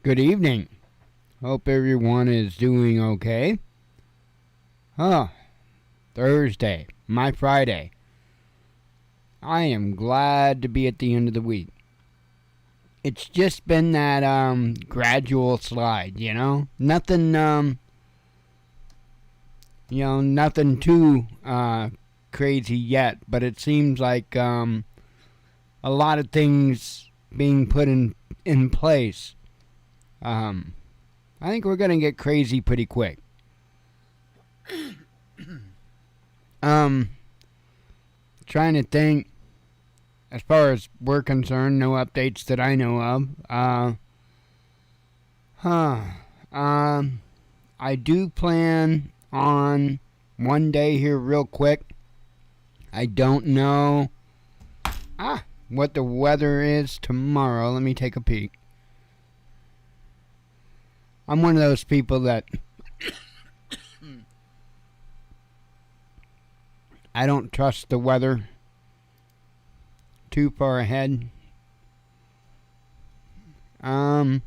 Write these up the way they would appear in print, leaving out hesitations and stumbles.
Good evening. Hope everyone is doing okay. Thursday, my Friday. I am glad to be at the end of the week. It's just been that gradual slide, Nothing nothing too crazy yet, but it seems like a lot of things being put in place. I think we're gonna get crazy pretty quick. Trying to think. As far as we're concerned, no updates that I know of. I do plan on one day here real quick. I don't know what the weather is tomorrow. Let me take a peek. I'm one of those people that I don't trust the weather too far ahead. Say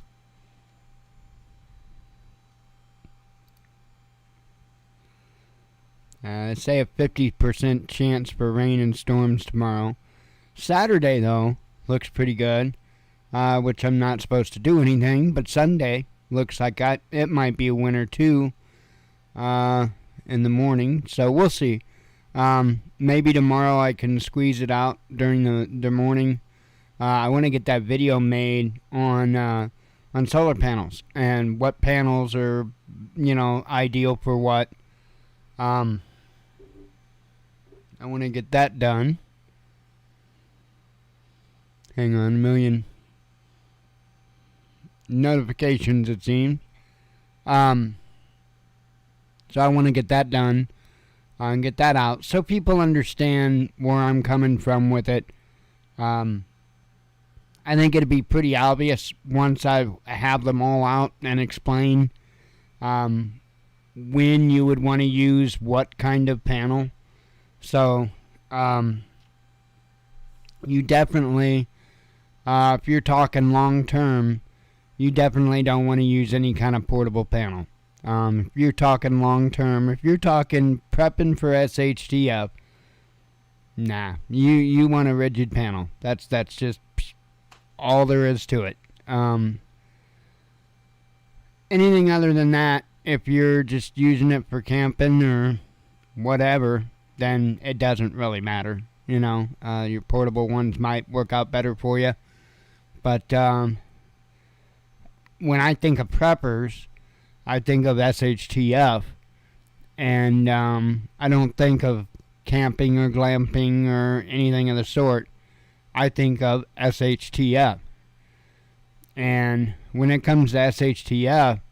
a 50% chance for rain and storms tomorrow. Saturday, though, looks pretty good, which I'm not supposed to do anything, but Sunday looks like it might be a winter, too, in the morning, so we'll see. Maybe tomorrow I can squeeze it out during the morning. I want to get that video made on solar panels and what panels are, ideal for what. I want to get that done. Hang on, a million notifications it seems. So I want to get that done. And get that out so people understand where I'm coming from with it. I think it'd be pretty obvious once I have them all out and explain when you would want to use what kind of panel. So you definitely, if you're talking long term, you definitely don't want to use any kind of portable panel. If you're talking long term, if you're talking prepping for SHTF, nah, you want a rigid panel. That's just all there is to it. Anything other than that, if you're just using it for camping or whatever, then it doesn't really matter. Your portable ones might work out better for you. But when I think of preppers, I think of SHTF, and I don't think of camping or glamping or anything of the sort. I think of SHTF. And when it comes to SHTF,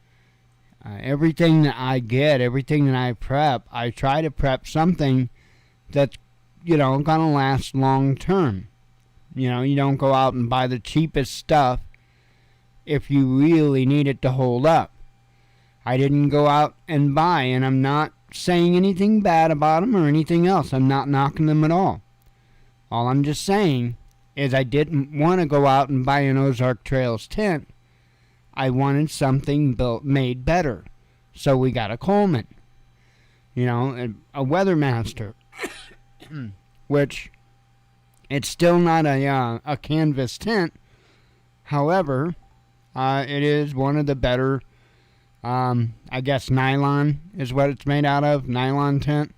everything that I get, everything that I prep, I try to prep something that's, going to last long term. You don't go out and buy the cheapest stuff if you really need it to hold up. I didn't go out and buy, and I'm not saying anything bad about them or anything else. I'm not knocking them at all. All I'm just saying is I didn't want to go out and buy an Ozark Trails tent. I wanted something made better. So we got a Coleman. A Weathermaster. Which, it's still not a canvas tent. However, it is one of the better, I guess nylon is what it's made out of, nylon tent.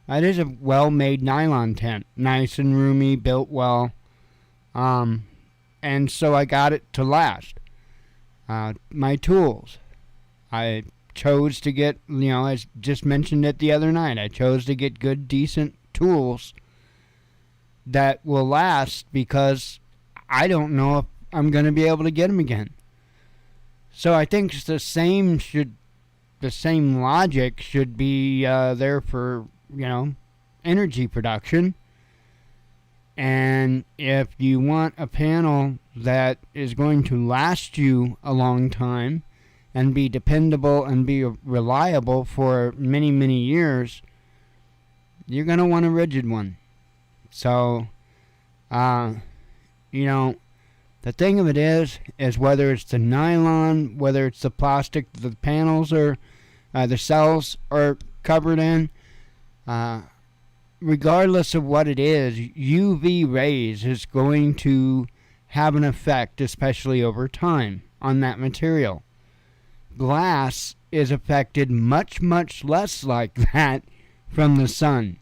It is a well-made nylon tent, nice and roomy, built well, and so I got it to last. My tools, I chose to get, I just mentioned it the other night, I chose to get good, decent tools that will last because I don't know if I'm going to be able to get them again. So I think the same logic should be there for, energy production. And if you want a panel that is going to last you a long time and be dependable and be reliable for many, many years, you're going to want a rigid one. So, The thing of it is whether it's the nylon, whether it's the plastic the panels or the cells are covered in, regardless of what it is, UV rays is going to have an effect, especially over time, on that material. Glass is affected much, much less like that from the sun.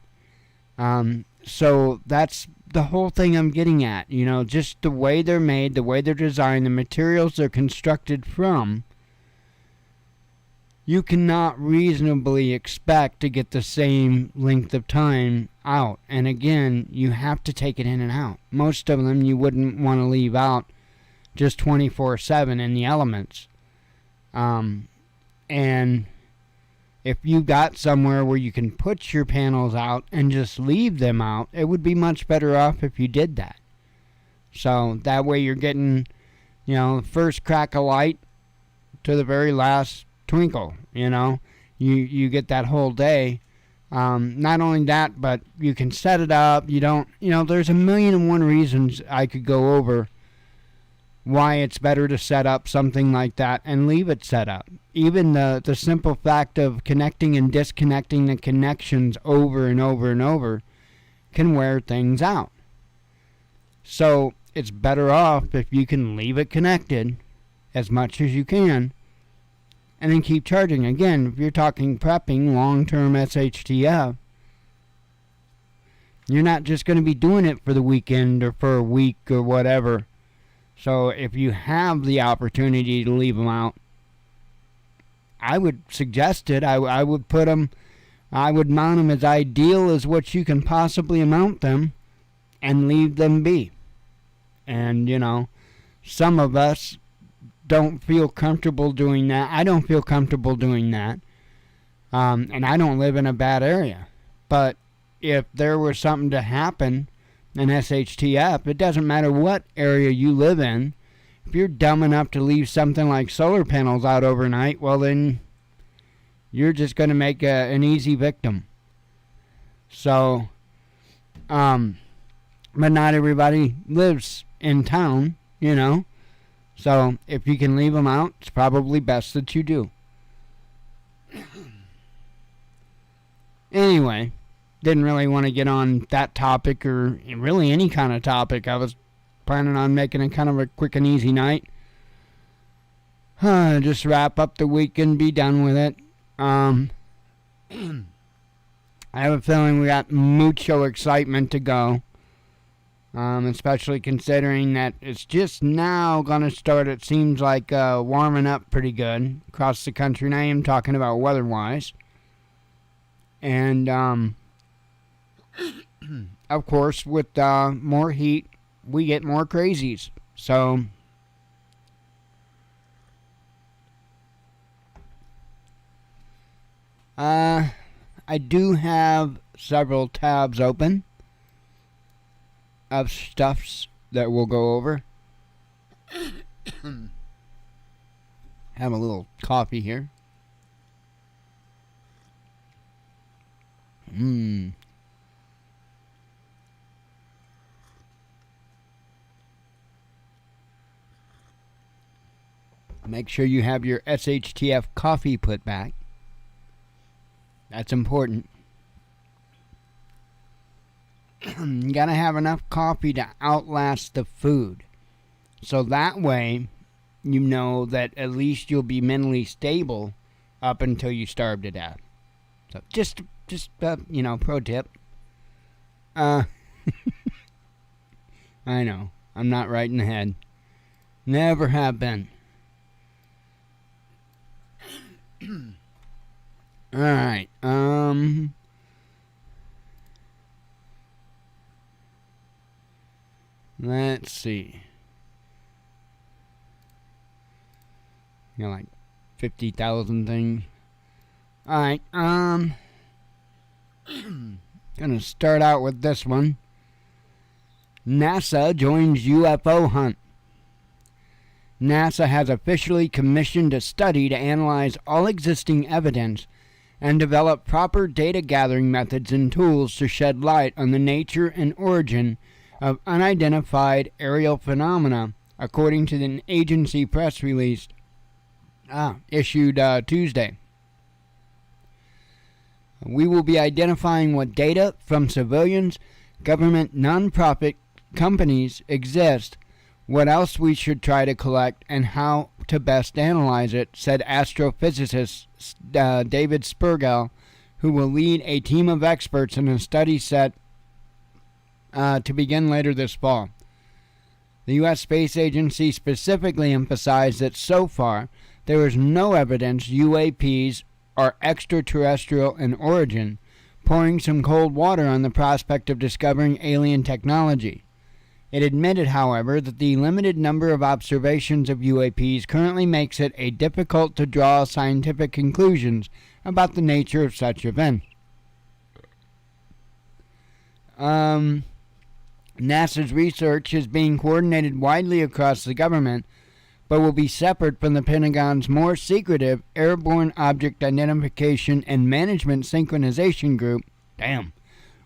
So that's the whole thing I'm getting at. Just the way they're made, the way they're designed, the materials they're constructed from, you cannot reasonably expect to get the same length of time out. And again, you have to take it in and out. Most of them you wouldn't want to leave out just 24/7 in the elements. And if you got somewhere where you can put your panels out and just leave them out, it would be much better off if you did that. So that way you're getting, the first crack of light to the very last twinkle, You get that whole day. Not only that, but you can set it up. You don't, there's a million and one reasons I could go over why it's better to set up something like that and leave it set up. Even the simple fact of connecting and disconnecting the connections over and over and over can wear things out. So it's better off if you can leave it connected as much as you can and then keep charging. Again, if you're talking prepping long-term SHTF, you're not just going to be doing it for the weekend or for a week or whatever. So if you have the opportunity to leave them out, I would suggest it. I would put them, I would mount them as ideal as what you can possibly mount them and leave them be. And, some of us don't feel comfortable doing that. I don't feel comfortable doing that. And I don't live in a bad area. But if there was something to happen in SHTF, it doesn't matter what area you live in. If you're dumb enough to leave something like solar panels out overnight, well then you're just going to make an easy victim. So, but not everybody lives in town, So if you can leave them out, it's probably best that you do. Anyway, didn't really want to get on that topic or really any kind of topic. I was planning on making it kind of a quick and easy night. Just wrap up the week and be done with it. I have a feeling we got mucho excitement to go. Especially considering that it's just now going to start, it seems like, warming up pretty good across the country. And I am talking about weather-wise. And, of course, with more heat, we get more crazies. So, I do have several tabs open of stuffs that we'll go over. Have a little coffee here. Make sure you have your SHTF coffee put back. That's important. You gotta have enough coffee to outlast the food. So that way, you know that at least you'll be mentally stable up until you starve to death. So just pro tip. I know, I'm not right in the head. Never have been. Alright, let's see. Like 50,000 things. Alright, gonna start out with this one. NASA joins UFO hunt. NASA has officially commissioned a study to analyze all existing evidence and develop proper data gathering methods and tools to shed light on the nature and origin of unidentified aerial phenomena according to an agency press release issued Tuesday. We will be identifying what data from civilians, government, nonprofit companies exist, what else we should try to collect, and how to best analyze it, said astrophysicist David Spergel, who will lead a team of experts in a study set to begin later this fall. The U.S. Space Agency specifically emphasized that so far there is no evidence UAPs are extraterrestrial in origin, pouring some cold water on the prospect of discovering alien technology. It admitted, however, that the limited number of observations of UAPs currently makes it difficult to draw scientific conclusions about the nature of such events. NASA's research is being coordinated widely across the government, but will be separate from the Pentagon's more secretive Airborne Object Identification and Management Synchronization Group,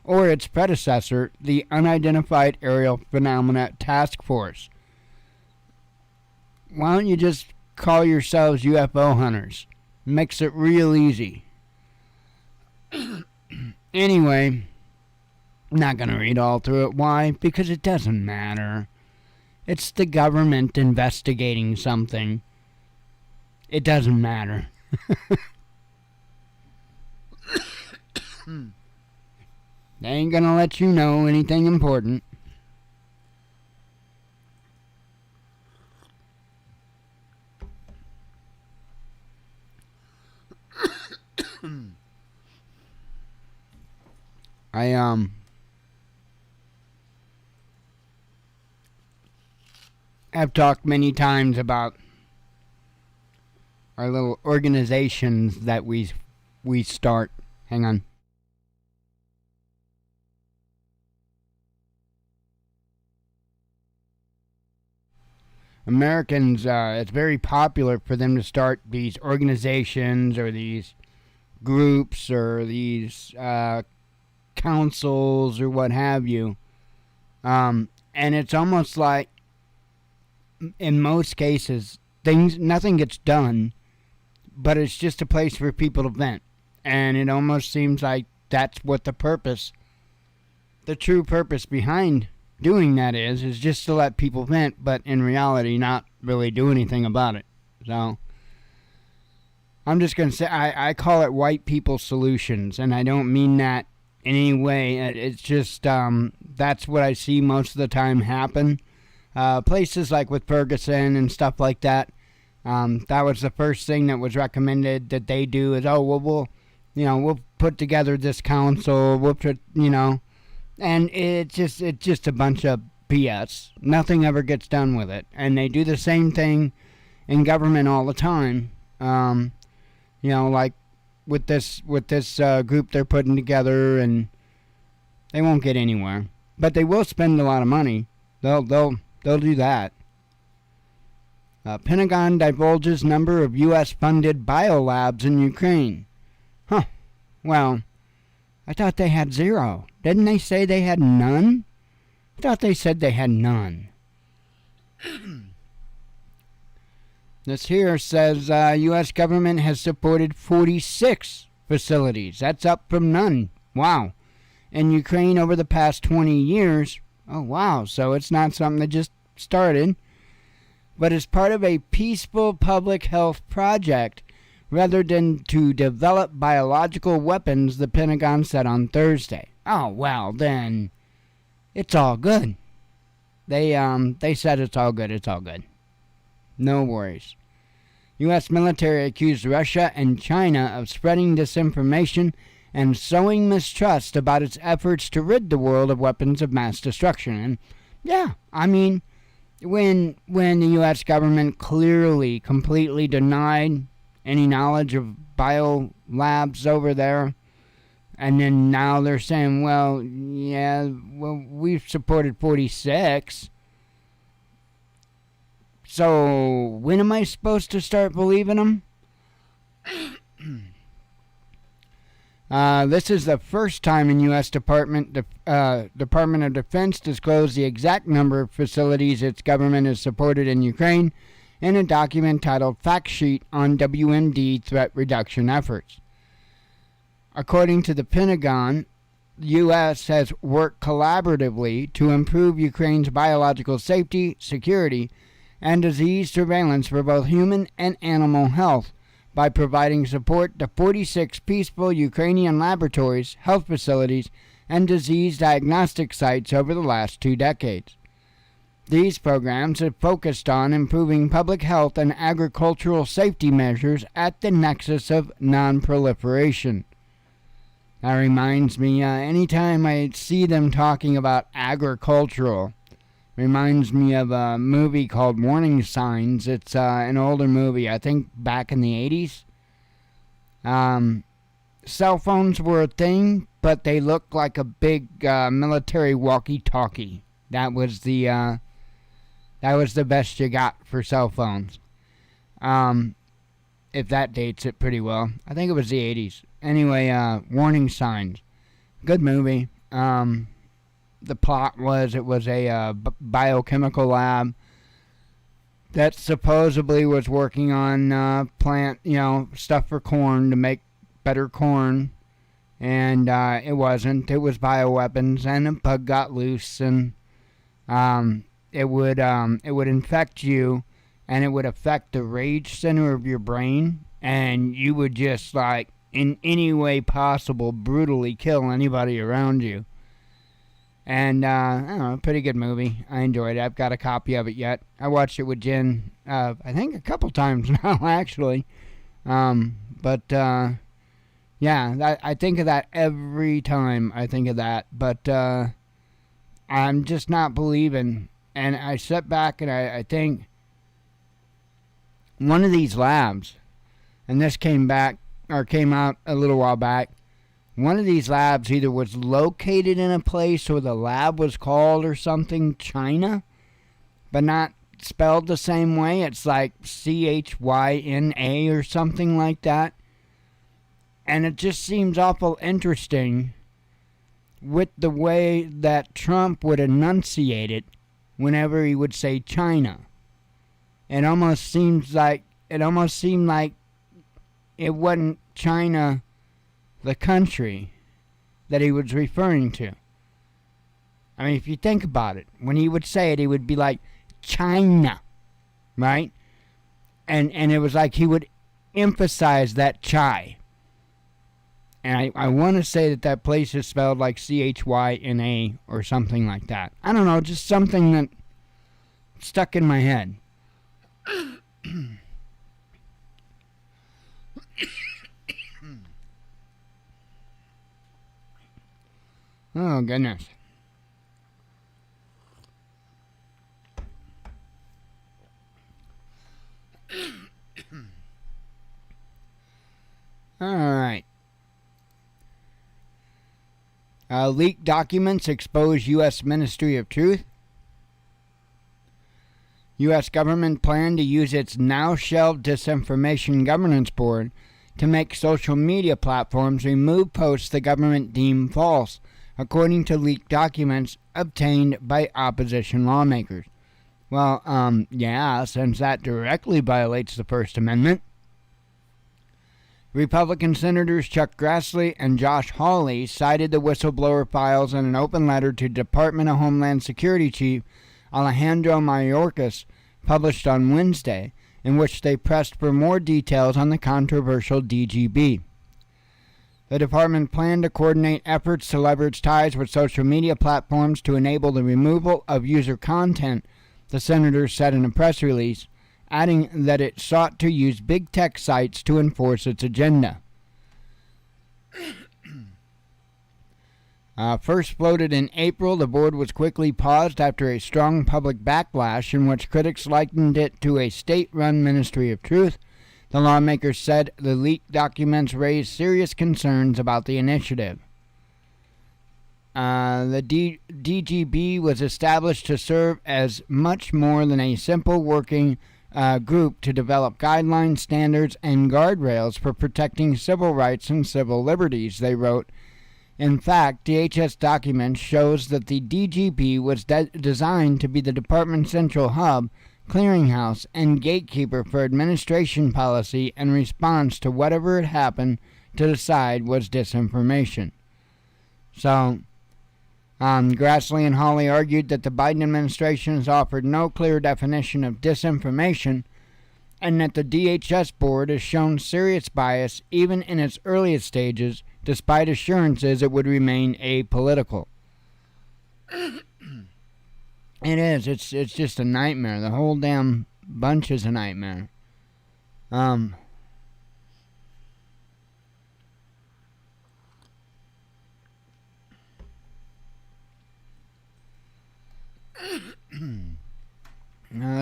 or its predecessor, the Unidentified Aerial Phenomena Task Force. Why don't you just call yourselves UFO hunters? Makes it real easy. Anyway, I'm not going to read all through it. Why? Because it doesn't matter. It's the government investigating something. It doesn't matter. They ain't going to let you know anything important. I've talked many times about our little organizations that we start. Hang on. Americans, it's very popular for them to start these organizations or these groups or these councils or what have you. And it's almost like, in most cases, nothing gets done, but it's just a place for people to vent. And it almost seems like that's what the true purpose behind doing that is just to let people vent, but in reality not really do anything about it. So I'm just going to say I call it white people solutions, and I don't mean that in any way. It's just that's what I see most of the time happen. Places like with Ferguson and stuff like that, that was the first thing that was recommended that they do is, we'll put together this council, and it's just a bunch of BS. Nothing ever gets done with it, and they do the same thing in government all the time. Like with this group they're putting together, and they won't get anywhere, but they will spend a lot of money. They'll do that. Pentagon divulges number of U.S.-funded biolabs in Ukraine. Huh. Well, I thought they had 0. Didn't they say they had none? I thought they said they had none. This here says U.S. government has supported 46 facilities. That's up from none. Wow. In Ukraine over the past 20 years. Oh, wow. So it's not something that just started, but as part of a peaceful public health project rather than to develop biological weapons, the Pentagon said on Thursday. Oh, well, then it's all good. They said it's all good. It's all good. No worries. U.S. military accused Russia and China of spreading disinformation and sowing mistrust about its efforts to rid the world of weapons of mass destruction. And yeah, I mean, when the U.S. government clearly, completely denied any knowledge of biolabs over there, and then now they're saying, we've supported 46. So when am I supposed to start believing them? This is the first time in U.S. Department of Defense disclosed the exact number of facilities its government has supported in Ukraine in a document titled Fact Sheet on WMD Threat Reduction Efforts. According to the Pentagon, the U.S. has worked collaboratively to improve Ukraine's biological safety, security, and disease surveillance for both human and animal health by providing support to 46 peaceful Ukrainian laboratories, health facilities, and disease diagnostic sites over the last 2 decades. These programs have focused on improving public health and agricultural safety measures at the nexus of non-proliferation. That reminds me, anytime I see them talking about agricultural, reminds me of a movie called Warning Signs. It's an older movie, I think back in the 80s. Cell phones were a thing, but they looked like a big military walkie-talkie. That was the best you got for cell phones. If that dates it pretty well. I think it was the 80s. Anyway, Warning Signs. Good movie. The plot was it was a biochemical lab that supposedly was working on plant, stuff for corn to make better corn. And it wasn't. It was bioweapons, and a bug got loose, and it would infect you, and it would affect the rage center of your brain, and you would just, like, in any way possible, brutally kill anybody around you. And, I don't know, pretty good movie. I enjoyed it. I've got a copy of it yet. I watched it with Jen, I think a couple times now, actually. Yeah, I think of that every time I think of that. But I'm just not believing. And I sit back and I think one of these labs, and this came out a little while back, one of these labs either was located in a place or the lab was called or something China, but not spelled the same way. It's like CHYNA or something like that. And it just seems awful interesting with the way that Trump would enunciate it whenever he would say China. It almost seemed like it wasn't China, the country, that he was referring to. I mean, if you think about it, when he would say it, he would be like, China, right? And it was like he would emphasize that chai. And I want to say that place is spelled like CHYNA or something like that. I don't know, just something that stuck in my head. Oh, goodness. All right. Leaked documents expose U.S. Ministry of Truth. U.S. government plan to use its now-shelved Disinformation Governance Board to make social media platforms remove posts the government deemed false, according to leaked documents obtained by opposition lawmakers. Well, yeah, since that directly violates the First Amendment. Republican Senators Chuck Grassley and Josh Hawley cited the whistleblower files in an open letter to Department of Homeland Security Chief Alejandro Mayorkas, published on Wednesday, in which they pressed for more details on the controversial DGB. The department planned to coordinate efforts to leverage ties with social media platforms to enable the removal of user content, the senators said in a press release, adding that it sought to use big tech sites to enforce its agenda. First floated in April, the board was quickly paused after a strong public backlash in which critics likened it to a state-run Ministry of Truth. The lawmakers said the leaked documents raised serious concerns about the initiative. The DGB was established to serve as much more than a simple working group to develop guidelines, standards, and guardrails for protecting civil rights and civil liberties, they wrote. In fact, DHS documents shows that the DGP was designed to be the department's central hub, clearinghouse, and gatekeeper for administration policy and response to whatever had happened to decide was disinformation. So, Grassley and Hawley argued that the Biden administration has offered no clear definition of disinformation and that the DHS board has shown serious bias even in its earliest stages, despite assurances it would remain apolitical. It is. It's just a nightmare. The whole damn bunch is a nightmare.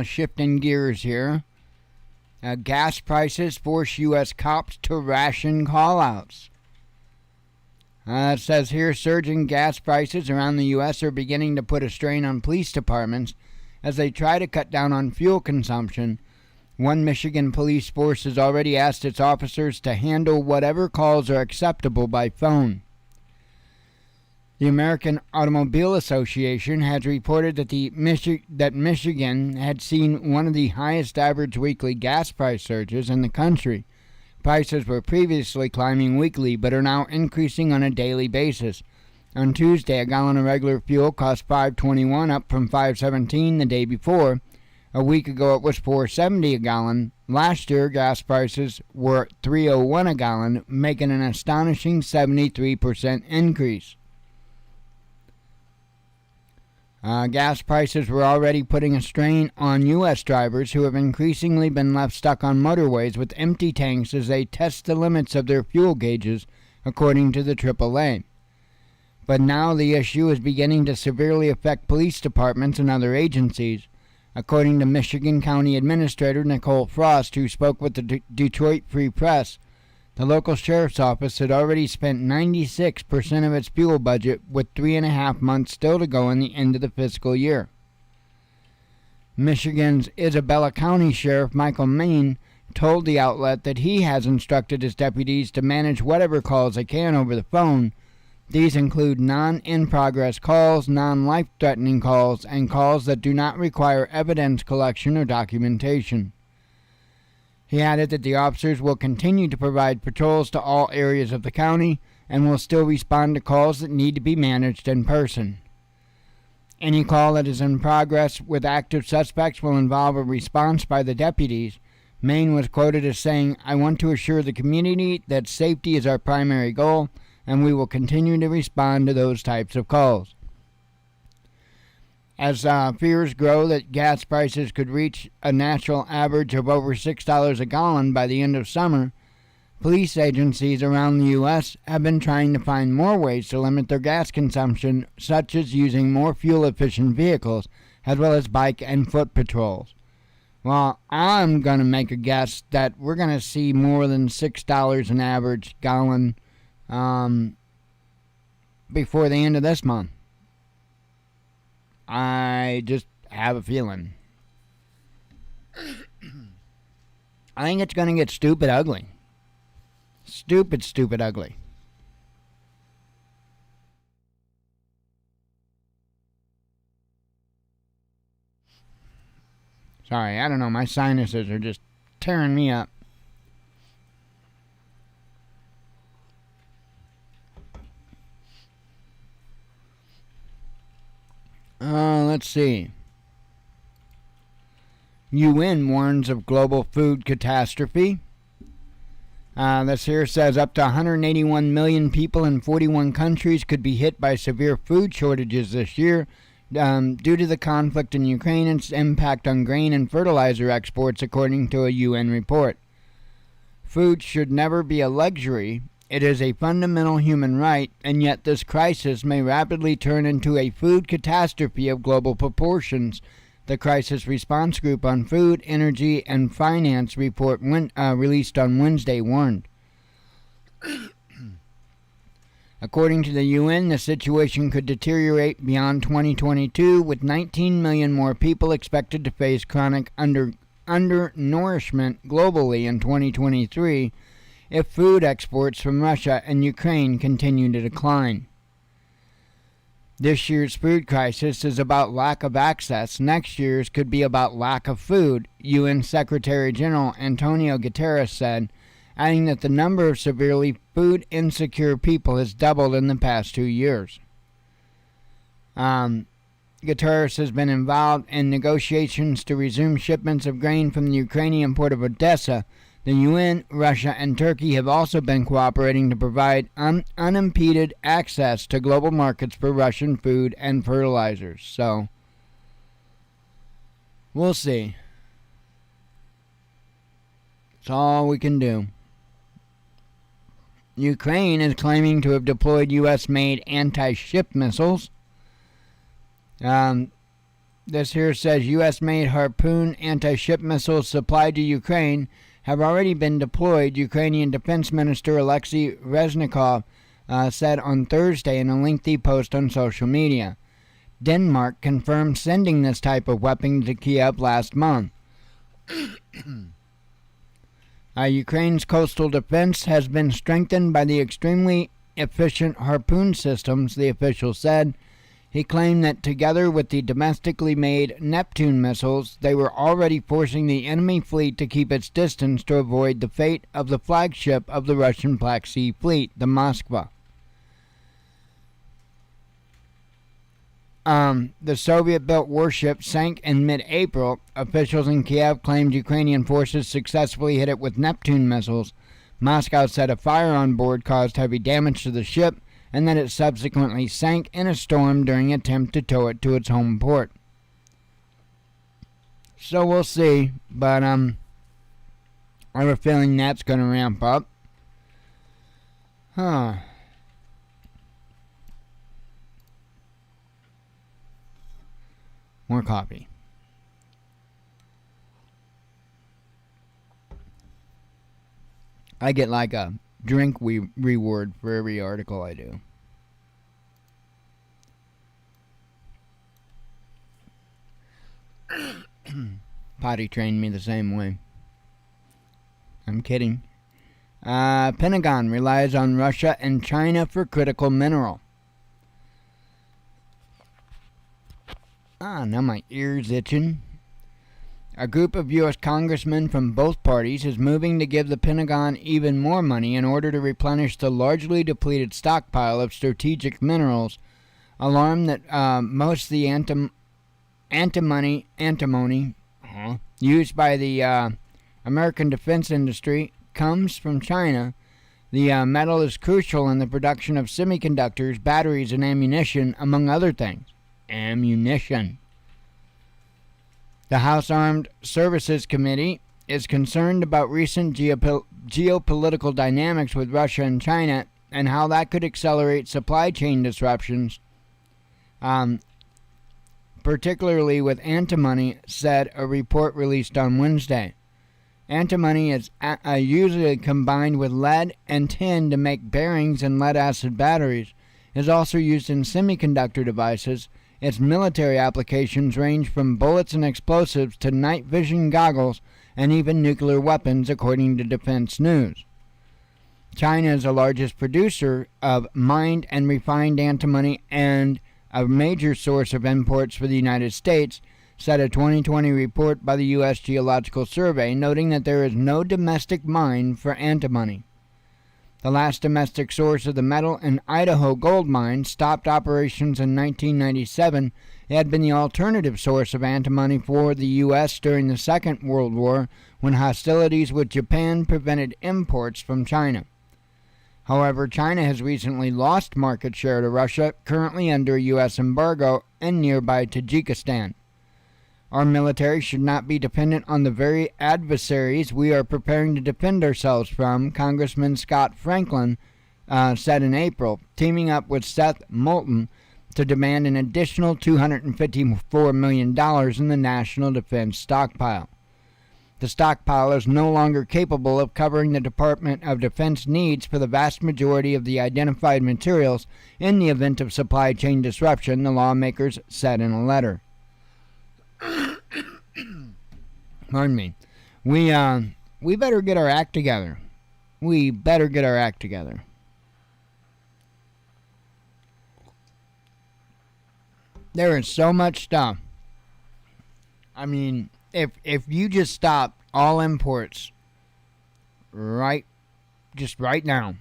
Shifting gears here. Gas prices force U.S. cops to ration callouts. It says here, surging gas prices around the U.S. are beginning to put a strain on police departments as they try to cut down on fuel consumption. One Michigan police force has already asked its officers to handle whatever calls are acceptable by phone. The American Automobile Association has reported that Michigan had seen one of the highest average weekly gas price surges in the country. Prices were previously climbing weekly, but are now increasing on a daily basis. On Tuesday, a gallon of regular fuel cost $5.21, up from $5.17 the day before. A week ago, it was $4.70 a gallon. Last year, gas prices were $3.01 a gallon, making an astonishing 73% increase. Gas prices were already putting a strain on U.S. drivers who have increasingly been left stuck on motorways with empty tanks as they test the limits of their fuel gauges, according to the AAA. But now the issue is beginning to severely affect police departments and other agencies. According to Michigan County Administrator Nicole Frost, who spoke with the Detroit Free Press, the local sheriff's office had already spent 96% of its fuel budget, with 3.5 months still to go in the end of the fiscal year. Michigan's Isabella County Sheriff Michael Main told the outlet that he has instructed his deputies to manage whatever calls they can over the phone. These include non-in-progress calls, non-life-threatening calls, and calls that do not require evidence collection or documentation. He added that the officers will continue to provide patrols to all areas of the county and will still respond to calls that need to be managed in person. Any call that is in progress with active suspects will involve a response by the deputies. Maine was quoted as saying, "I want to assure the community that safety is our primary goal, and we will continue to respond to those types of calls." As fears grow that gas prices could reach a national average of over $6 a gallon by the end of summer, police agencies around the U.S. have been trying to find more ways to limit their gas consumption, such as using more fuel-efficient vehicles, as well as bike and foot patrols. Well, I'm going to make a guess that we're going to see more than $6 an average gallon before the end of this month. I just have a feeling. I think it's going to get stupid ugly. Stupid ugly. Sorry, I don't know. My sinuses are just tearing me up. Let's see. UN warns of global food catastrophe. This here says up to 181 million people in 41 countries could be hit by severe food shortages this year due to the conflict in Ukraine and its impact on grain and fertilizer exports, according to a UN report. Food should never be a luxury. It is a fundamental human right, and yet this crisis may rapidly turn into a food catastrophe of global proportions, the Crisis Response Group on Food, Energy, and Finance report released on Wednesday warned. According to the UN, the situation could deteriorate beyond 2022, with 19 million more people expected to face chronic undernourishment globally in 2023 if food exports from Russia and Ukraine continue to decline. This year's food crisis is about lack of access. Next year's could be about lack of food, UN Secretary General Antonio Guterres said, adding that the number of severely food insecure people has doubled in the past 2 years. Guterres has been involved in negotiations to resume shipments of grain from the Ukrainian port of Odessa. The UN, Russia, and Turkey have also been cooperating to provide unimpeded access to global markets for Russian food and fertilizers. So, we'll see. That's all we can do. Ukraine is claiming to have deployed USmade antiship missiles. This here says USmade Harpoon anti-ship missiles supplied to Ukraine have already been deployed, Ukrainian Defense Minister Alexei Reznikov said on Thursday in a lengthy post on social media. Denmark confirmed sending this type of weapon to Kiev last month. Ukraine's coastal defense has been strengthened by the extremely efficient Harpoon systems, the official said. He claimed that together with the domestically made Neptune missiles, they were already forcing the enemy fleet to keep its distance to avoid the fate of the flagship of the Russian Black Sea Fleet, the Moskva. The Soviet-built warship sank in mid-April. Officials in Kiev claimed Ukrainian forces successfully hit it with Neptune missiles. Moscow said a fire on board caused heavy damage to the ship, and that it subsequently sank in a storm during an attempt to tow it to its home port. So we'll see, but I have a feeling that's going to ramp up. More coffee. I get like a drink reward for every article I do. Potty trained me the same way. I'm kidding. Pentagon relies on Russia and China for critical mineral. Now my ear's itching. A group of U.S. congressmen from both parties is moving to give the Pentagon even more money in order to replenish the largely depleted stockpile of strategic minerals, alarmed that most of the antimony used by the American defense industry comes from China. The metal is crucial in the production of semiconductors, batteries, and ammunition, among other things. Ammunition. The House Armed Services Committee is concerned about recent geopolitical dynamics with Russia and China and how that could accelerate supply chain disruptions, particularly with antimony, said a report released on Wednesday. Antimony is usually combined with lead and tin to make bearings and lead-acid batteries. It is also used in semiconductor devices. Its military applications range from bullets and explosives to night vision goggles and even nuclear weapons, according to Defense News. China is the largest producer of mined and refined antimony and a major source of imports for the United States, said a 2020 report by the U.S. Geological Survey, noting that there is no domestic mine for antimony. The last domestic source of the metal, an Idaho gold mine, stopped operations in 1997. It had been the alternative source of antimony for the U.S. during the Second World War, when hostilities with Japan prevented imports from China. However, China has recently lost market share to Russia, currently under a U.S. embargo, and nearby Tajikistan. Our military should not be dependent on the very adversaries we are preparing to defend ourselves from, Congressman Scott Franklin said in April, teaming up with Seth Moulton to demand an additional $254 million in the national defense stockpile. The stockpile is no longer capable of covering the Department of Defense needs for the vast majority of the identified materials in the event of supply chain disruption, the lawmakers said in a letter. Pardon me. We better get our act together. We better get our act together. There is so much stuff. I mean, if you just stop all imports right now,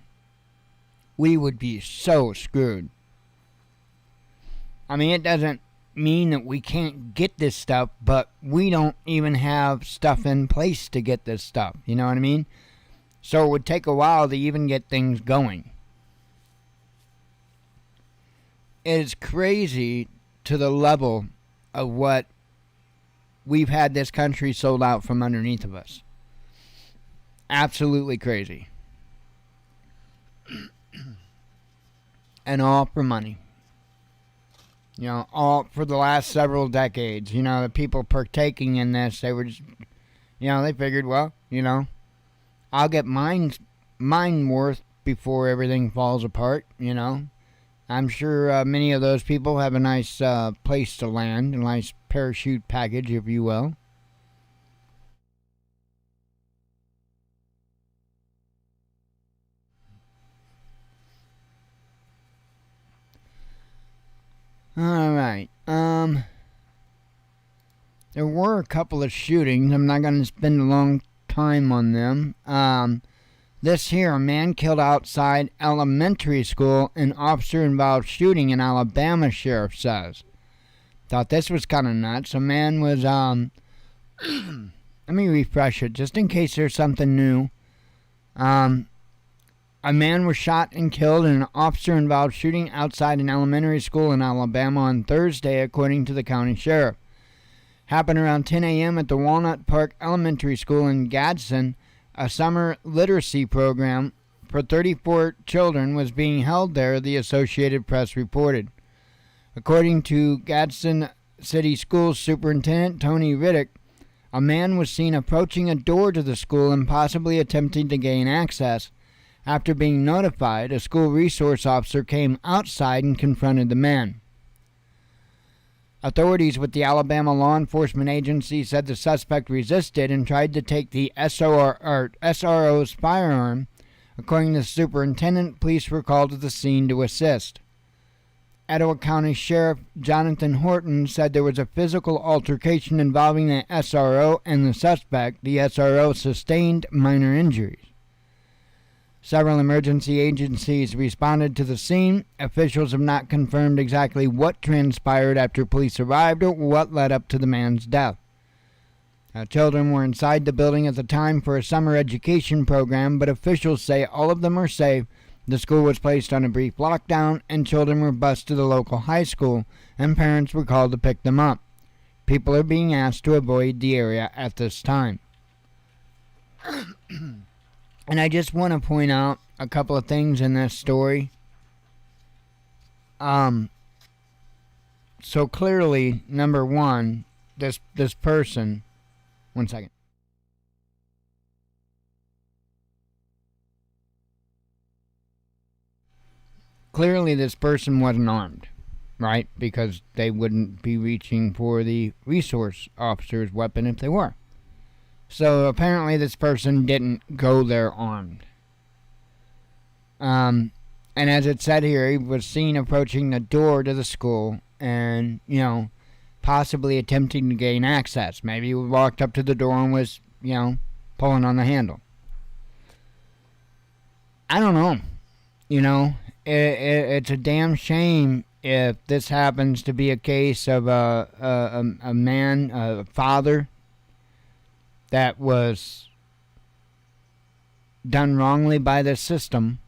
we would be so screwed. I mean, it doesn't mean that we can't get this stuff, but we don't even have stuff in place to get this stuff. You know what I mean? So it would take a while to even get things going. It's crazy to the level of what we've had this country sold out from underneath of us. Absolutely crazy. And all for money. You know, all for the last several decades. You know, the people partaking in this, they were just, you know, they figured, well, you know, I'll get mine worth before everything falls apart, you know. I'm sure many of those people have a nice place to land, a nice parachute package, if you will. All right. There were a couple of shootings. I'm not going to spend a long time on them. This here, a man killed outside elementary school, an officer-involved shooting in Alabama, sheriff says. Thought this was kind of nuts. A man was, let me refresh it, just in case there's something new. A man was shot and killed in an officer-involved shooting outside an elementary school in Alabama on Thursday, according to the county sheriff. Happened around 10 a.m. at the Walnut Park Elementary School in Gadsden. A summer literacy program for 34 children was being held there, the Associated Press reported. According to Gadsden City Schools Superintendent Tony Riddick, a man was seen approaching a door to the school and possibly attempting to gain access. After being notified, a school resource officer came outside and confronted the man. Authorities with the Alabama Law Enforcement Agency said the suspect resisted and tried to take the SRO's firearm. According to the superintendent, police were called to the scene to assist. Etowah County Sheriff Jonathan Horton said there was a physical altercation involving the SRO and the suspect. The SRO sustained minor injuries. Several emergency agencies responded to the scene. Officials have not confirmed exactly what transpired after police arrived or what led up to the man's death. Children were inside the building at the time for a summer education program, but officials say all of them are safe. The school was placed on a brief lockdown, and children were bused to the local high school, and parents were called to pick them up. People are being asked to avoid the area at this time. And I just want to point out a couple of things in this story. So clearly, number one, this person... One second. Clearly, this person wasn't armed, right? Because they wouldn't be reaching for the resource officer's weapon if they were. So apparently this person didn't go there armed. And as it said here, he was seen approaching the door to the school and, you know, possibly attempting to gain access. Maybe he walked up to the door and was, you know, pulling on the handle. I don't know. You know, it's a damn shame if this happens to be a case of a man, a father, that was done wrongly by the system.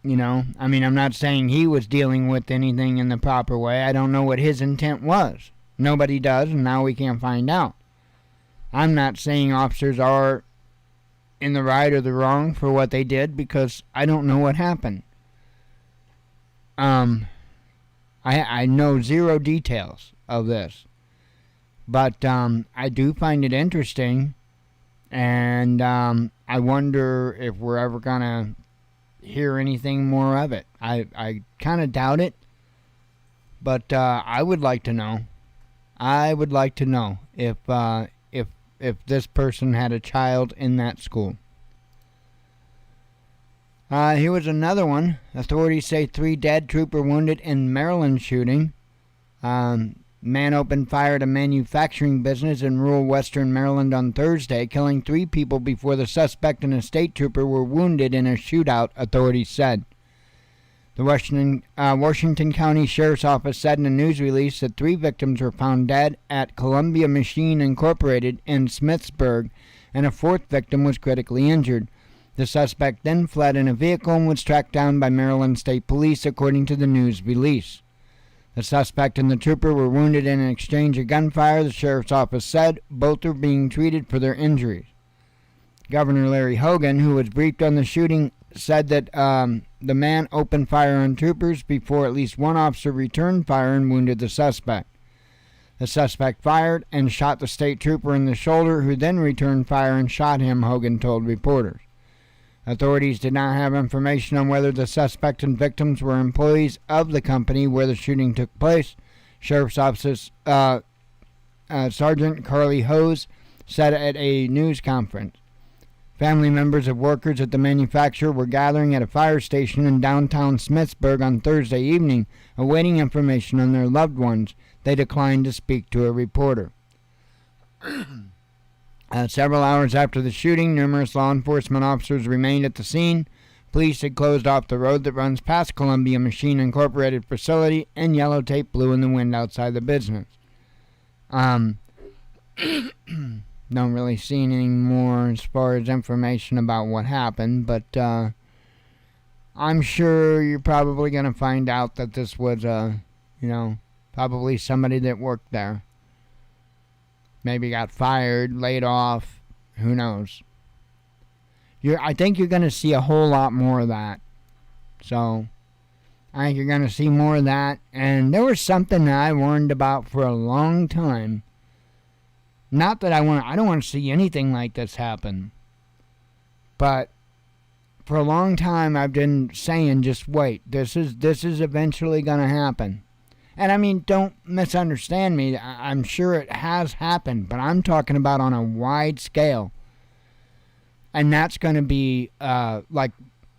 You know, I mean, I'm not saying he was dealing with anything in the proper way. I don't know what his intent was. Nobody does, and now we can't find out. I'm not saying officers are in the right or the wrong for what they did, because I don't know what happened. I know zero details of this. But I do find it interesting, and I wonder if we're ever going to hear anything more of it. I kind of doubt it, but I would like to know. I would like to know if if this person had a child in that school. Here was another one. Authorities say 3 dead, trooper wounded in Maryland shooting. Man opened fire at a manufacturing business in rural western Maryland on Thursday, killing 3 people before the suspect and a state trooper were wounded in a shootout, authorities said. The Washington County Sheriff's Office said in a news release that 3 victims were found dead at Columbia Machine Incorporated in Smithsburg, and a 4th victim was critically injured. The suspect then fled in a vehicle and was tracked down by Maryland State Police, according to the news release. The suspect and the trooper were wounded in an exchange of gunfire, the sheriff's office said. Both are being treated for their injuries. Governor Larry Hogan, who was briefed on the shooting, said that the man opened fire on troopers before at least one officer returned fire and wounded the suspect. The suspect fired and shot the state trooper in the shoulder, who then returned fire and shot him, Hogan told reporters. Authorities did not have information on whether the suspect and victims were employees of the company where the shooting took place. Sheriff's Office Sergeant Carly Hose said at a news conference. Family members of workers at the manufacturer were gathering at a fire station in downtown Smithsburg on Thursday evening, awaiting information on their loved ones. They declined to speak to a reporter. Several hours after the shooting, numerous law enforcement officers remained at the scene. Police had closed off the road that runs past Columbia Machine Incorporated facility, and yellow tape blew in the wind outside the business. Don't really see anything more as far as information about what happened, but I'm sure you're probably going to find out that this was, probably somebody that worked there. Maybe got fired, laid off, who knows. I think you're going to see a whole lot more of that. So, I think you're going to see more of that. And there was something that I warned about for a long time. Not that I don't want to see anything like this happen. But for a long time I've been saying, just wait. This is eventually going to happen. And I mean, don't misunderstand me. I'm sure it has happened, but I'm talking about on a wide scale. And that's going to be like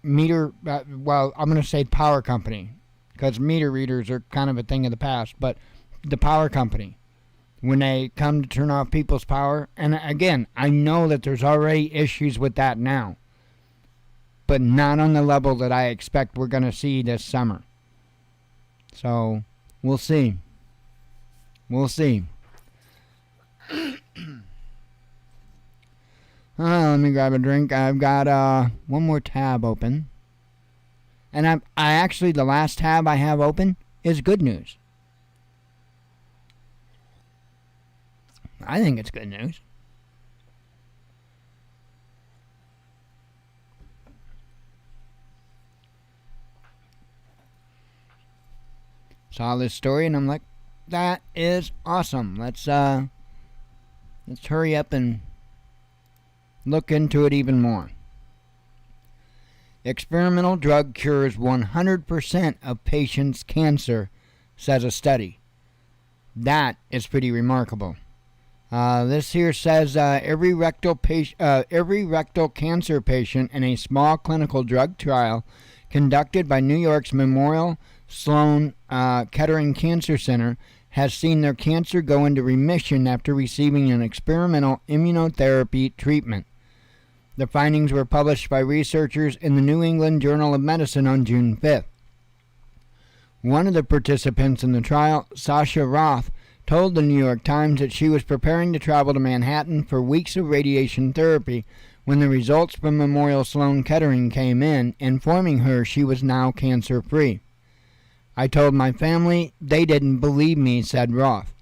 meter, I'm going to say power company, because meter readers are kind of a thing of the past, but the power company, when they come to turn off people's power, and again, I know that there's already issues with that now, but not on the level that I expect we're going to see this summer. So, we'll see. We'll see. Let me grab a drink. I've got one more tab open. And I actually, the last tab I have open is good news. I think it's good news. Saw this story and I'm like, that is awesome. Let's hurry up and look into it even more. Experimental drug cures 100% of patients' cancer, says a study. That is pretty remarkable. This here says every rectal cancer patient in a small clinical drug trial conducted by New York's Memorial Sloan Kettering Cancer Center has seen their cancer go into remission after receiving an experimental immunotherapy treatment. The findings were published by researchers in the New England Journal of Medicine on June 5th. One of the participants in the trial, Sasha Roth, told the New York Times that she was preparing to travel to Manhattan for weeks of radiation therapy when the results from Memorial Sloan Kettering came in, informing her she was now cancer-free. I told my family. They didn't believe me, said Roth.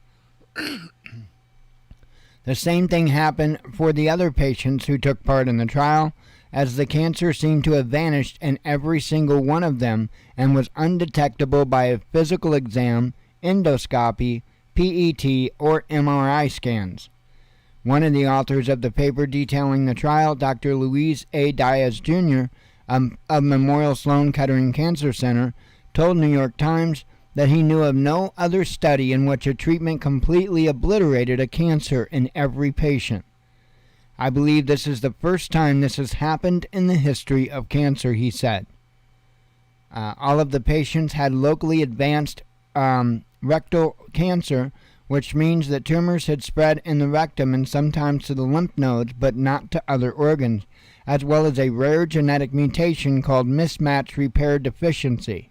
The same thing happened for the other patients who took part in the trial, as the cancer seemed to have vanished in every single one of them and was undetectable by a physical exam, endoscopy, PET, or MRI scans. One of the authors of the paper detailing the trial, Dr. Luis A. Diaz Jr. Of Memorial Sloan Kettering Cancer Center, told New York Times that he knew of no other study in which a treatment completely obliterated a cancer in every patient. I believe this is the first time this has happened in the history of cancer, he said. All of the patients had locally advanced rectal cancer, which means that tumors had spread in the rectum and sometimes to the lymph nodes, but not to other organs, as well as a rare genetic mutation called mismatch repair deficiency.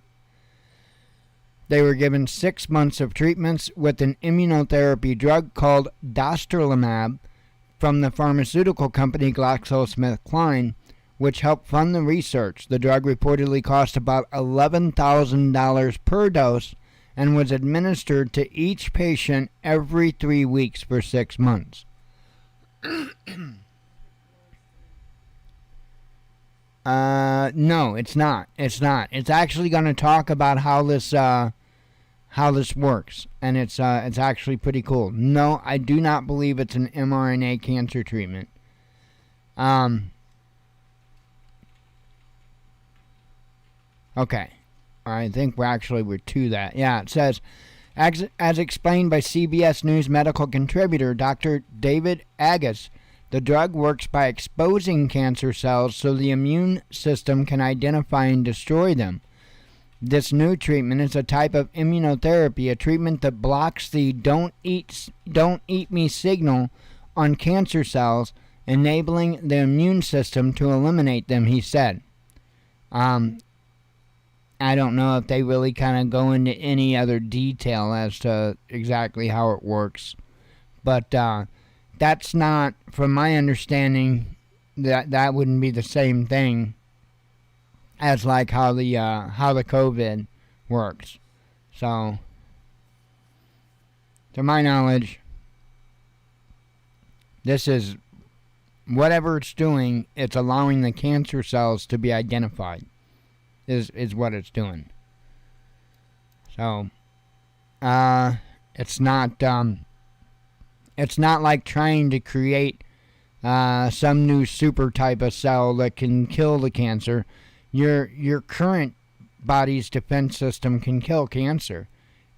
They were given 6 months of treatments with an immunotherapy drug called dostarlimab from the pharmaceutical company GlaxoSmithKline, which helped fund the research. The drug reportedly cost about $11,000 per dose and was administered to each patient every 3 weeks for 6 months. No, it's not. It's not. It's actually going to talk about how this works, and it's actually pretty cool. No, I do not believe it's an mRNA cancer treatment. Okay. I think we're to that. Yeah, it says, as explained by CBS News medical contributor Dr. David Agus, the drug works by exposing cancer cells so the immune system can identify and destroy them. This new treatment is a type of immunotherapy, a treatment that blocks the don't eat me signal on cancer cells, enabling the immune system to eliminate them, he said. I don't know if they really kind of go into any other detail as to exactly how it works. But that's not, from my understanding, that wouldn't be the same thing as like how the COVID works. So, to my knowledge, this is, whatever it's doing, it's allowing the cancer cells to be identified. Is what it's doing. So, it's not like trying to create some new super type of cell that can kill the cancer. Your current body's defense system can kill cancer.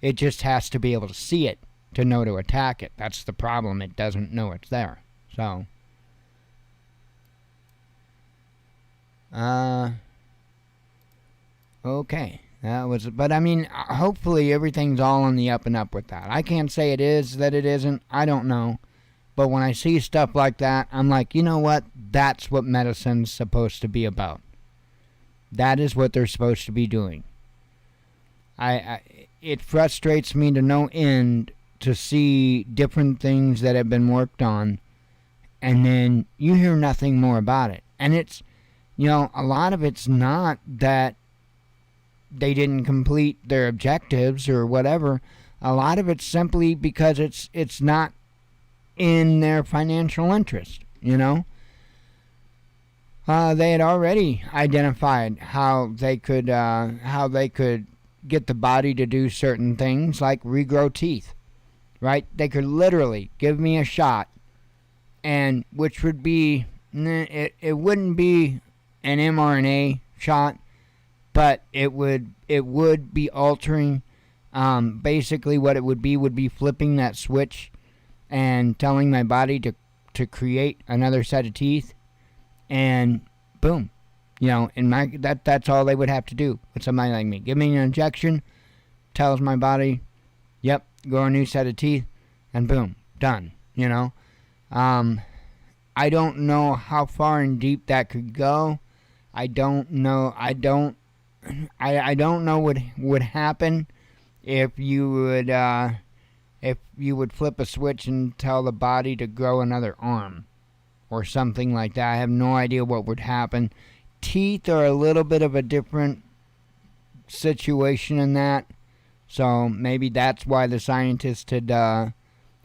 It just has to be able to see it to know to attack it. That's the problem. It doesn't know it's there. So, okay, but I mean, hopefully everything's all on the up and up with that. I can't say it is, that it isn't, I don't know. But when I see stuff like that, I'm like, you know what? That's what medicine's supposed to be about. That is what they're supposed to be doing. It frustrates me to no end to see different things that have been worked on, and then you hear nothing more about it. And it's, a lot of it's not that they didn't complete their objectives or whatever. A lot of it's simply because it's not in their financial interest, They had already identified how they could get the body to do certain things, like regrow teeth, right? They could literally give me a shot, and which would be, it wouldn't be an mRNA shot, but it would be altering, basically what it would be flipping that switch and telling my body to create another set of teeth, and boom, that's all they would have to do with somebody like me. Give me an injection, tells my body, yep, grow a new set of teeth, and boom, done, I don't know how far and deep that could go. I don't know what would happen if you would flip a switch and tell the body to grow another arm or something like that. I have no idea what would happen. Teeth are a little bit of a different situation in that, so maybe that's why the scientists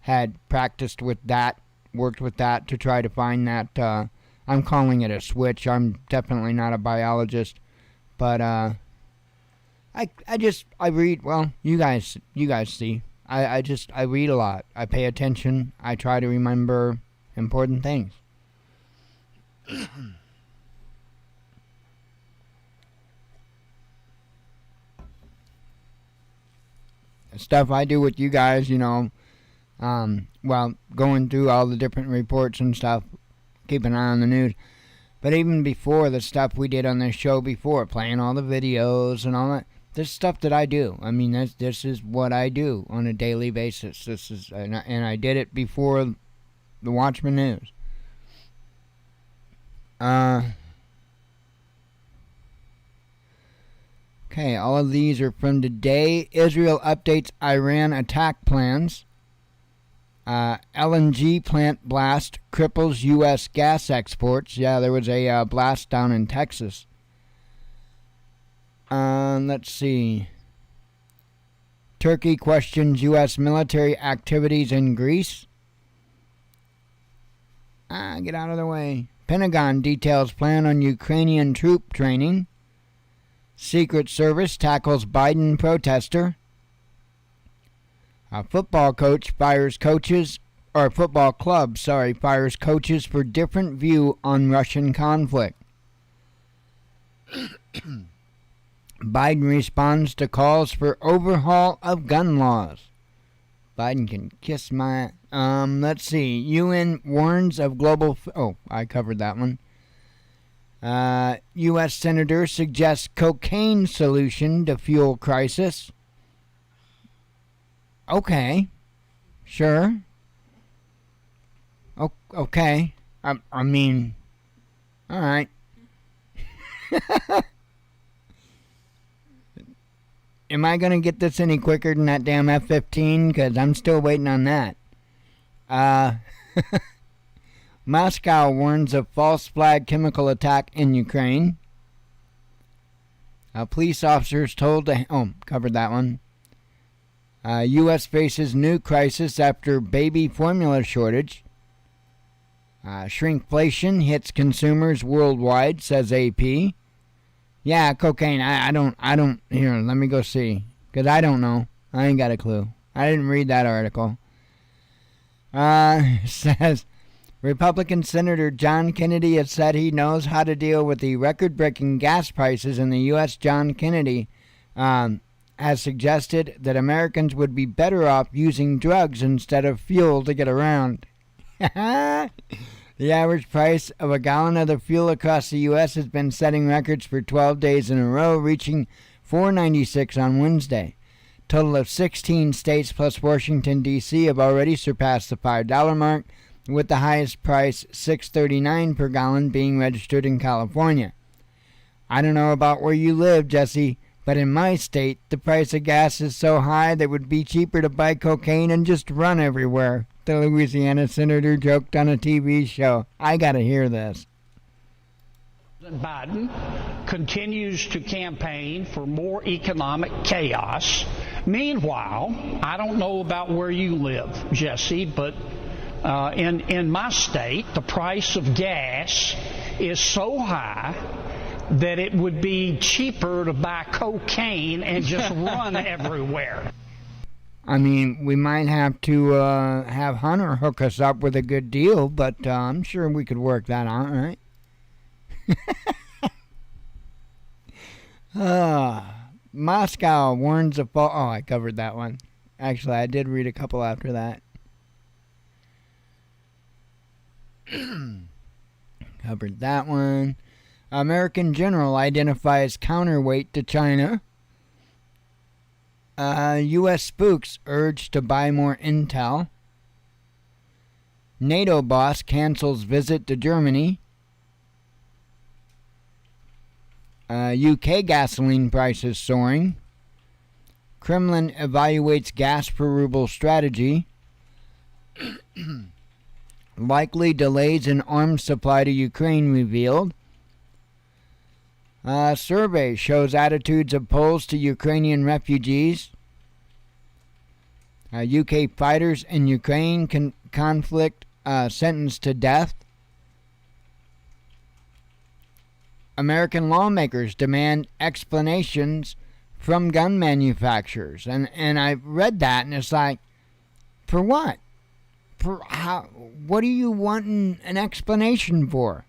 had practiced with that, worked with that to try to find that. I'm calling it a switch. I'm definitely not a biologist. But I read, well, you guys see. I read a lot. I pay attention. I try to remember important things. Stuff I do with you guys, well, going through all the different reports and stuff, keep an eye on the news. But even before the stuff we did on this show before, playing all the videos and all that, this stuff that I do. I mean, this is what I do on a daily basis. And I did it before the Watchman news. Okay, all of these are from today. Israel updates Iran attack plans. LNG plant blast cripples U.S. gas exports. Yeah, there was a blast down in Texas. Let's see. Turkey questions U.S. military activities in Greece. Get out of the way. Pentagon details plan on Ukrainian troop training. Secret Service tackles Biden protester. A football coach fires coaches, or football club, fires coaches for different view on Russian conflict. Biden responds to calls for overhaul of gun laws. Biden can kiss my... let's see. UN warns of global... I covered that one. U.S. Senator suggests cocaine solution to fuel crisis. Okay. Sure. Okay. I mean... Alright. Am I going to get this any quicker than that damn F-15? Because I'm still waiting on that. Moscow warns of false flag chemical attack in Ukraine. Police officers told to... covered that one. U.S. faces new crisis after baby formula shortage. Shrinkflation hits consumers worldwide, says AP. Yeah, cocaine. I don't. Here, let me go see. Because I don't know. I ain't got a clue. I didn't read that article. Says Republican Senator John Kennedy has said he knows how to deal with the record-breaking gas prices in the U.S. John Kennedy has suggested that Americans would be better off using drugs instead of fuel to get around. The average price of a gallon of the fuel across the U.S. has been setting records for 12 days in a row, reaching $4.96 on Wednesday. Total of 16 states plus Washington, D.C. have already surpassed the $5 mark, with the highest price, $6.39 per gallon, being registered in California. I don't know about where you live, Jesse, but in my state, the price of gas is so high that it would be cheaper to buy cocaine and just run everywhere. The Louisiana senator joked on a TV show. I gotta hear this. Biden continues to campaign for more economic chaos. Meanwhile, I don't know about where you live, Jesse, but in my state, the price of gas is so high that it would be cheaper to buy cocaine and just run everywhere. I mean, we might have to have Hunter hook us up with a good deal, but I'm sure we could work that out, right? Moscow warns of fall... I covered that one. Actually, I did read a couple after that. Covered that one. American general identifies counterweight to China. U.S. spooks urged to buy more intel. NATO boss cancels visit to Germany. UK gasoline prices soaring. Kremlin evaluates gas per ruble strategy. Likely delays in arms supply to Ukraine revealed. Survey shows attitudes of Poles to Ukrainian refugees. UK fighters in Ukraine conflict sentenced to death. American lawmakers demand explanations from gun manufacturers. And I read that and it's like, for what? For how? What are you wanting an explanation for?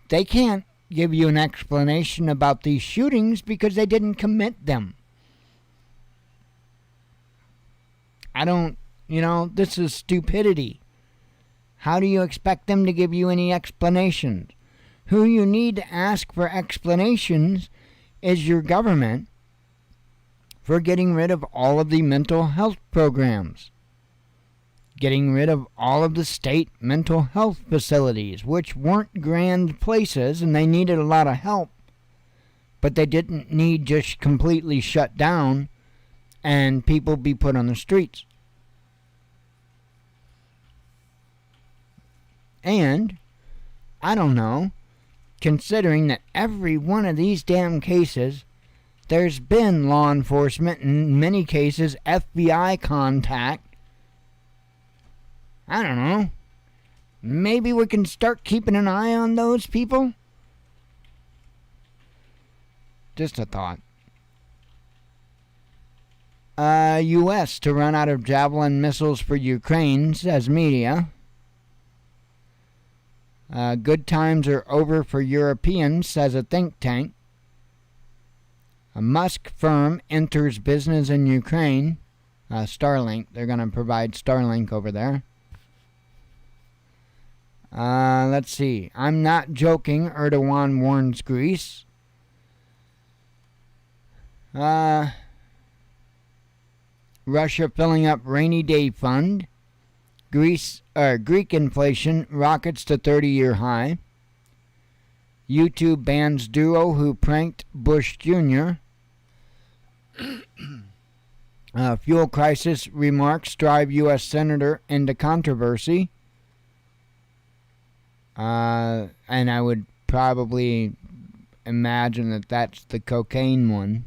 They can't give you an explanation about these shootings because they didn't commit them. I don't, this is stupidity. How do you expect them to give you any explanations? Who you need to ask for explanations is your government for getting rid of all of the mental health programs. Getting rid of all of the state mental health facilities, which weren't grand places and they needed a lot of help, but they didn't need just completely shut down and people be put on the streets. And, I don't know, considering that every one of these damn cases, there's been law enforcement, in many cases FBI contact, I don't know, maybe we can start keeping an eye on those people? Just a thought. U.S. to run out of Javelin missiles for Ukraine, says media. Good times are over for Europeans, says a think tank. A Musk firm enters business in Ukraine. Starlink. They're going to provide Starlink over there. Let's see. I'm not joking. Erdogan warns Greece. Russia filling up rainy day fund. Greek inflation rockets to 30-year high. YouTube bans duo who pranked Bush Jr. Fuel crisis remarks drive U.S. Senator into controversy. And I would probably imagine that that's the cocaine one.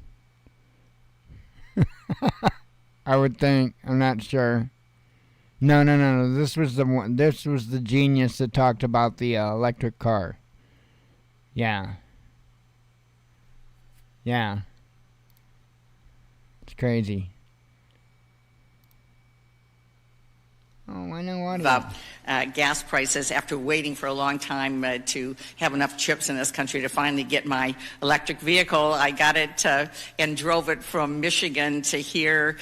I would think. I'm not sure. No. This was the one. This was the genius that talked about the electric car. Yeah. It's crazy. Oh, I know what. Gas prices after waiting for a long time to have enough chips in this country to finally get my electric vehicle. I got it and drove it from Michigan to here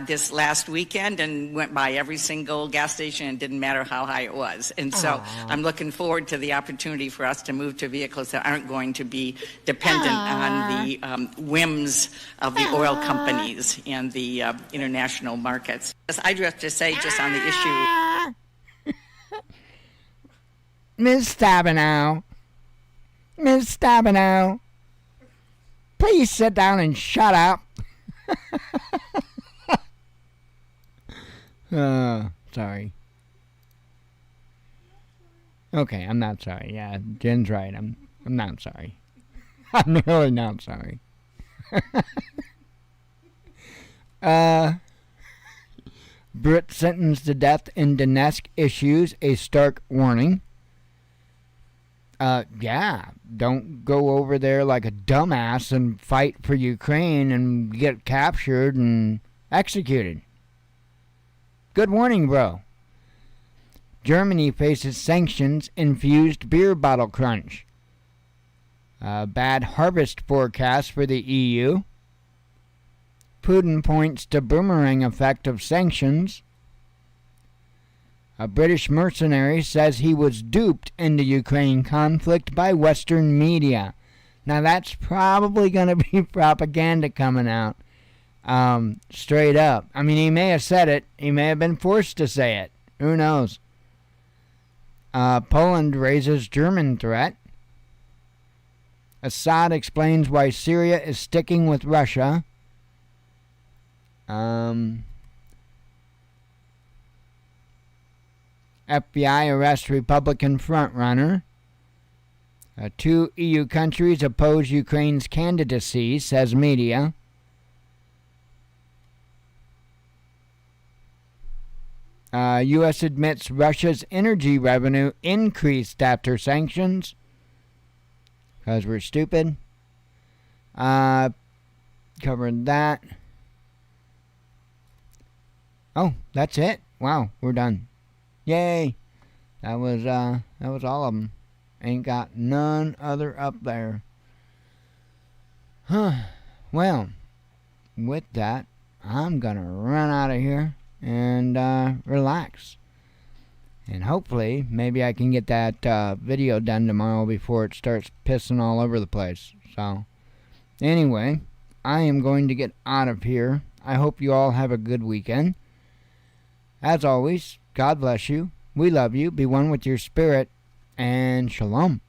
this last weekend and went by every single gas station and didn't matter how high it was. And so I'm looking forward to the opportunity for us to move to vehicles that aren't going to be dependent on the whims of the oil companies and the international markets. I do have to say, just on the issue. Miss Stabenow, please sit down and shut up. Sorry. Okay, I'm not sorry. Yeah, Jen's right. I'm not sorry. I'm really not sorry. Brit sentenced to death in Donetsk issues a stark warning. Yeah, don't go over there like a dumbass and fight for Ukraine and get captured and executed. Good warning, bro. Germany faces sanctions-infused beer bottle crunch. Bad harvest forecast for the EU. Putin points to boomerang effect of sanctions. A British mercenary says he was duped into Ukraine conflict by Western media. Now that's probably going to be propaganda coming out. Straight up. I mean, he may have said it. He may have been forced to say it. Who knows? Poland raises German threat. Assad explains why Syria is sticking with Russia. FBI arrests Republican frontrunner. 2 EU countries oppose Ukraine's candidacy, says media. U.S. admits Russia's energy revenue increased after sanctions. Because we're stupid. Covered that. Oh, that's it. Wow, we're done. Yay! That was all of them. Ain't got none other up there. Huh. Well, with that, I'm gonna run out of here and relax. And hopefully, maybe I can get that video done tomorrow before it starts pissing all over the place. So, anyway, I am going to get out of here. I hope you all have a good weekend. As always, God bless you. We love you. Be one with your spirit. And shalom.